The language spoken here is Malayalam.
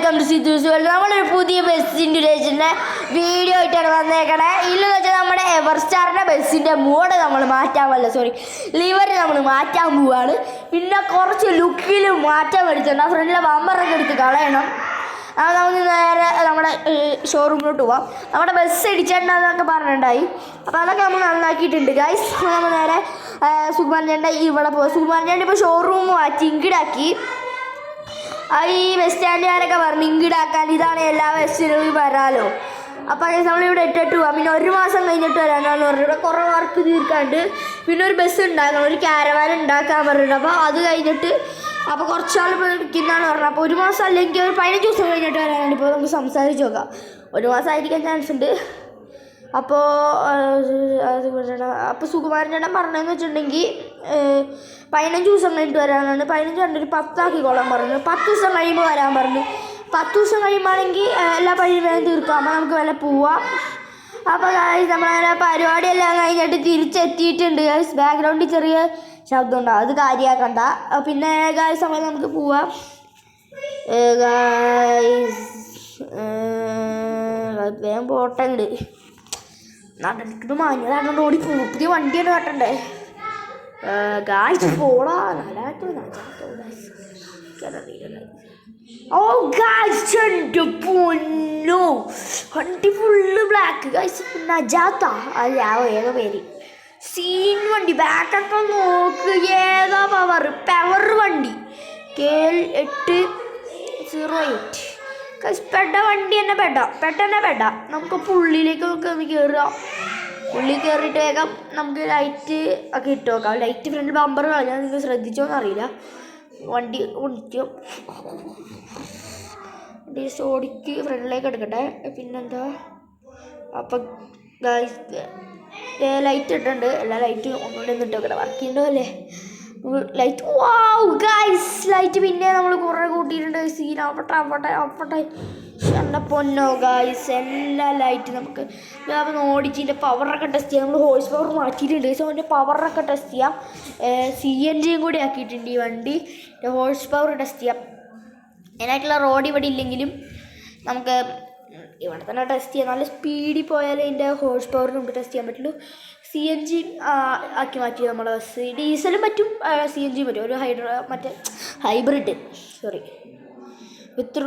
Welcome to Sidhu's world. നമ്മളൊരു പുതിയ ബസ് ഇൻഡുലേഷൻ്റെ വീഡിയോ ആയിട്ടാണ് വന്നേക്കണേ. ഇല്ലെന്ന് വെച്ചാൽ നമ്മുടെ എവർസ്റ്റാറിൻ്റെ ബസ്സിൻ്റെ മോഡ് നമ്മൾ ലിവർ നമ്മൾ മാറ്റാൻ പോവുകയാണ്. പിന്നെ കുറച്ച് ലുക്കിലും മാറ്റം വരുത്തുന്നുണ്ട്. ആ ഫ്രണ്ടിലെ ബമ്പറൊക്കെ എടുത്ത് കളയണം. അത് നമുക്ക് നേരെ നമ്മുടെ ഷോറൂമിലോട്ട് പോവാം. നമ്മുടെ ബസ് ഇടിച്ചിട്ടുണ്ടെന്നൊക്കെ പറഞ്ഞിട്ടുണ്ടായി. അപ്പോൾ അതൊക്കെ നമ്മൾ നന്നാക്കിയിട്ടുണ്ട് ഗൈസ്. നമ്മൾ നേരെ സുകുമാരൻ ചേട്ടൻ്റെ ഇവിടെ പോവാം. സുകുമാരൻ ചേട്ടൻ ഇപ്പോൾ ഷോറൂം മാറ്റി ഇങ്കിടാക്കി. ഈ ബസ് സ്റ്റാൻഡുകാരൊക്കെ പറഞ്ഞു ഇങ്കിടാക്കാൻ, ഇതാണ് എല്ലാ ബസ്സിനും വരാമല്ലോ. അപ്പോൾ നമ്മളിവിടെ ഇട്ടിട്ട് പോവാം. പിന്നെ ഒരു മാസം കഴിഞ്ഞിട്ട് വരാമെന്നാന്ന് പറഞ്ഞു. ഇവിടെ കുറേ വർക്ക് തീർക്കാണ്ട്. പിന്നെ ഒരു ബസ് ഉണ്ടാക്കണം, ഒരു ക്യാരവാൻ ഉണ്ടാക്കാൻ പറഞ്ഞിട്ടുണ്ട്. അപ്പോൾ അത് കഴിഞ്ഞിട്ട് അപ്പോൾ കുറച്ചാൾ ഇപ്പോൾ നിൽക്കുന്നതാണ് പറഞ്ഞത്. അപ്പോൾ ഒരു മാസം അല്ലെങ്കിൽ ഒരു 15 ദിവസം കഴിഞ്ഞിട്ട് വരാനാണ്. ഇപ്പോൾ നമുക്ക് സംസാരിച്ച് നോക്കാം. ഒരു മാസം ആയിരിക്കാൻ ചാൻസ് ഉണ്ട്. അപ്പോൾ സുകുമാരൻ ചേട്ടൻ പറഞ്ഞതെന്ന് വെച്ചിട്ടുണ്ടെങ്കിൽ 15 ദിവസം കഴിഞ്ഞിട്ട് വരാനാണ്. 15 കണ്ടൊരു 10 ആക്കിക്കോളാൻ പറഞ്ഞു. 10 ദിവസം കഴിയുമ്പോൾ വരാൻ പറഞ്ഞു. 10 ദിവസം കഴിയുമ്പോഴാണെങ്കിൽ എല്ലാ പരിപാടിയും തീർക്കാം. അപ്പോൾ നമുക്ക് വല്ല പോവാം. അപ്പോൾ നമ്മളങ്ങനെ പരിപാടിയെല്ലാം കഴിഞ്ഞിട്ട് തിരിച്ചെത്തിയിട്ടുണ്ട്. ബാക്ക്ഗ്രൗണ്ടിൽ ചെറിയ ശബ്ദം ഉണ്ടാവും, അത് കാര്യമാക്കണ്ട. പിന്നെ സമയം നമുക്ക് പോവാം. വേഗം പോട്ടുണ്ട്. നടക്കുന്നത് മാഞ്ഞതാണ്ട് ഓടി പോകും. പുതിയ വണ്ടിയാണ് കാട്ടണ്ടേ. പോടാ ഓ ഗായ്സ്, എൻ്റെ പൊന്നോ, വണ്ടി ഫുള്ള് ബ്ലാക്ക് ഗായ്സ്. നജാത്ത ഏതോ പേര് സീൻ വണ്ടി. ബാക്കൊക്കെ നോക്ക്, ഏതാ പവർ വണ്ടി KL 808 പെട്ട വണ്ടി തന്നെ. പെട്ട നമുക്ക് പുള്ളിയിലേക്ക് ഒന്ന് കയറുക. പുള്ളി കയറിയിട്ട് വേഗം നമുക്ക് ലൈറ്റ് ഒക്കെ ഇട്ട് നോക്കാം. ലൈറ്റ് ഫ്രണ്ട് ബമ്പർ കളഞ്ഞാൽ നിങ്ങൾ ശ്രദ്ധിച്ചോന്ന് അറിയില്ല. വണ്ടി ഓടിക്കും, ഓടിക്ക് ഫ്രണ്ടിലേക്ക് എടുക്കട്ടെ. പിന്നെന്താ, അപ്പം ലൈറ്റ് ഇട്ടുണ്ട്. എല്ലാ ലൈറ്റും ഒന്നുകൂടെ ഒന്ന് ഇട്ട് നോക്കട്ടെ. വർക്ക് ചെയ്യുന്നുണ്ടോ അല്ലേ ലൈറ്റ്? വാവ് ഗൈസ്, ലൈറ്റ് പിന്നെ നമ്മൾ കുറേ കൂട്ടിയിട്ടുണ്ട്. സീൻ ആവട്ടെ എൻ്റെ പൊന്നോ ഗൈസ്, എല്ലാ ലൈറ്റ് നമുക്ക് ഒന്ന് ഓടിച്ചിൻ്റെ പവറൊക്കെ ടെസ്റ്റ് ചെയ്യാം. നമ്മൾ ഹോഴ്സ് പവർ മാറ്റിയിട്ടുണ്ട്. സോ അതിൻ്റെ പവറൊക്കെ ടെസ്റ്റ് ചെയ്യാം. CNG കൂടി ആക്കിയിട്ടുണ്ട് ഈ വണ്ടി. ഹോഴ്സ് പവർ ടെസ്റ്റ് ചെയ്യാം. അതിനായിട്ടുള്ള റോഡ് ഇവിടെ ഇല്ലെങ്കിലും നമുക്ക് ഇവിടെ തന്നെ ടെസ്റ്റ് ചെയ്യാം. നല്ല സ്പീഡിൽ പോയാലേ അതിൻ്റെ ഹോഴ്സ് പവർ നമുക്ക് ടെസ്റ്റ് ചെയ്യാൻ പറ്റുള്ളൂ. CNG ആക്കി മാറ്റി നമ്മുടെ ബസ്. ഡീസലും പറ്റും, CNG പറ്റും. ഒരു ഹൈബ്രിഡ് ഇത്ര